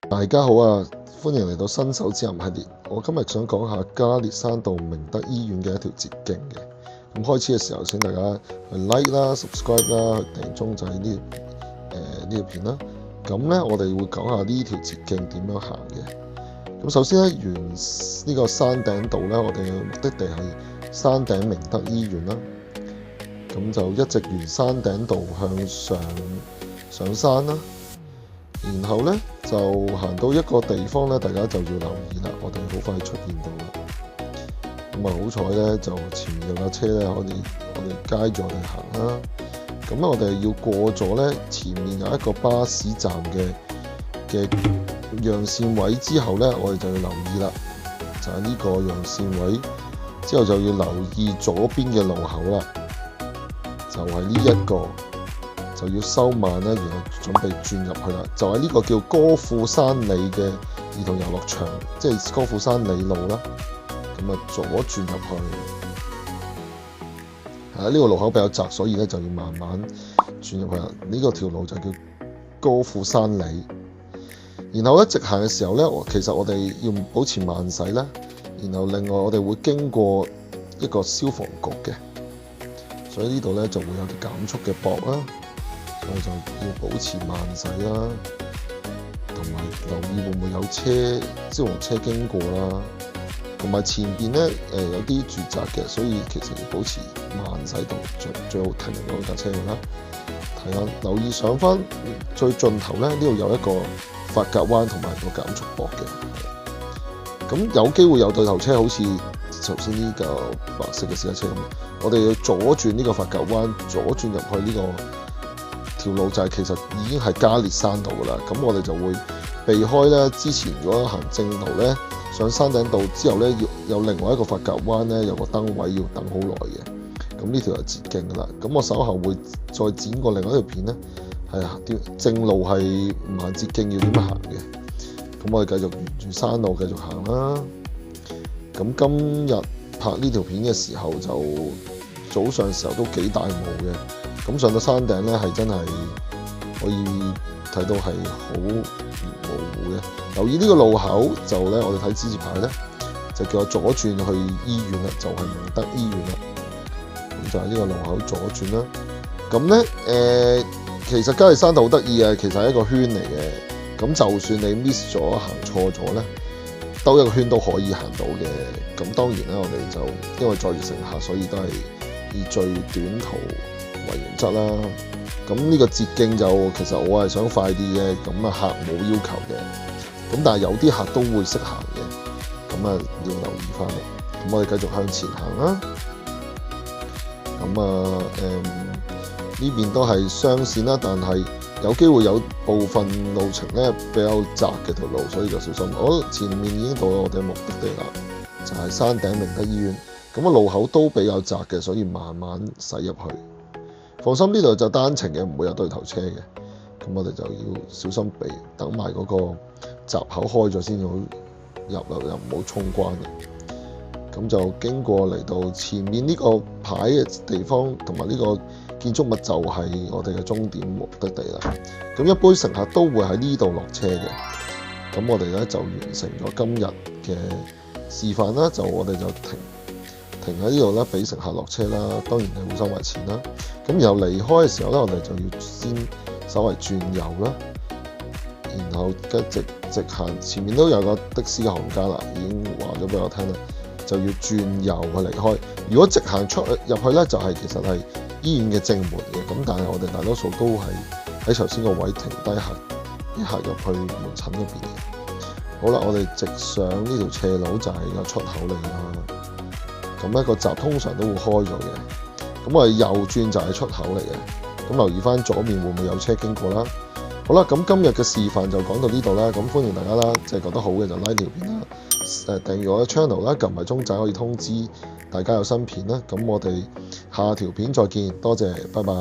大家好啊，歡迎嚟到新手指南系列。我今日想講下加列山道明德醫院嘅一條捷徑嘅。咁開始嘅時候，請大家去 like 啦、subscribe 啦、去訂鐘仔呢條片啦。咁呢，我哋會講下呢條捷徑點樣行嘅。咁首先咧，沿呢個山頂道呢，我哋嘅目的地係山頂明德醫院啦。咁就一直沿山頂道向上山啦。然後咧就行到一個地方咧，大家就要留意啦。我哋好快出現到啦。咁啊好彩咧，就前面有架車咧，我哋街住我哋行啦。咁我哋要過咗咧，前面有一個巴士站嘅讓線位之後咧，我哋就要留意啦。就係呢個讓線位之後就要留意左邊嘅路口啦。就係呢一個。就要收慢咧，然後準備轉入去啦。就係呢個叫歌賦山里嘅兒童遊樂場，即係歌賦山里路啦。咁啊，左轉入去。呢個路口比較窄，所以咧就要慢慢轉入去啦。呢個條路就叫歌賦山里。然後咧直行嘅時候咧，其實我哋要保持慢駛啦。然後另外我哋會經過一個消防局嘅，所以呢度咧就會有啲減速嘅駁啦。所以就要保持慢駛啦，同埋留意會唔會有消防車經過啦。同埋前邊咧有啲住宅嘅，所以其實要保持慢駛度，最好停嗰架車啦。睇下留意上翻最盡頭咧，呢度有一個髮夾彎同埋個減速駁嘅。咁有機會有對頭車，好似頭先呢個白色嘅私家車咁，我哋要左轉呢個髮夾彎，左轉入去呢條路就係其實已經係加列山道噶啦。咁我哋就會避開咧，之前如果行正途咧，上山頂道之後咧，要有另外一個髮夾彎咧，有個燈位要等好耐嘅。咁呢條係捷徑噶啦。咁我稍後會再剪過另外一條片咧，係正路係唔行捷徑要點樣行嘅。咁我哋繼續沿住山路繼續行啦。咁今日拍呢條片嘅時候就早上時候都幾大霧嘅。咁上到山頂咧，係真係可以睇到係好模糊嘅。留意呢個路口就咧，我哋睇指示牌咧，就叫我左轉去醫院啦，就係明德醫院啦。咁就係呢個路口左轉啦。咁咧其實加列山道好得意嘅，其實係一個圈嚟嘅。咁就算你 miss 咗行錯咗咧，兜一個圈都可以行到嘅。咁當然啦，我哋就因為載住乘客，所以都係以最短途為原則啦。咁呢個捷徑就其實我係想快啲嘅，咁啊客冇要求嘅。咁但係有啲客都會識行嘅，咁啊要留意翻啦。咁我哋繼續向前行啦。咁呢邊都係雙線啦，但係有機會有部分路程咧比較窄嘅條路，所以就小心。我前面已經到咗我哋嘅目的地啦，就係山頂明德醫院。咁個路口都比較窄嘅，所以慢慢駛入去。放心，呢度就單程嘅，唔會有對頭車嘅。咁我哋就要小心避，等埋嗰個閘口開咗先好入啦，又唔好衝關嘅。咁就經過嚟到前面呢個牌嘅地方，同埋呢個建築物就係我哋嘅終點目的地啦。咁一般乘客都會喺呢度落車嘅。咁我哋咧就完成咗今日嘅示範啦，就我哋就停喺呢度咧，俾乘客落車啦。當然係會收埋錢啦。咁然後離開嘅時候咧，我哋就要先稍為轉右啦，然後直行。前面都有個的士嘅行家啦，已經話咗俾我聽啦，就要轉右去離開。如果直行入去咧，就係其實係醫院嘅正門嘅。咁但係我哋大多數都係喺頭先個位停低行，一行入去門診嗰邊嘅。好啦，我哋直上呢條斜路就係個出口嚟啦。咁一個閘通常都會開咗嘅，咁我哋右轉就係出口嚟嘅。咁留意翻左面會唔會有車經過啦。好啦，咁今日嘅示範就講到呢度啦。咁歡迎大家啦，即係覺得好嘅就 like 條片啦，訂閱我嘅 channel 啦，撳埋鐘仔可以通知大家有新片啦。咁我哋下條片再見，多謝，拜拜。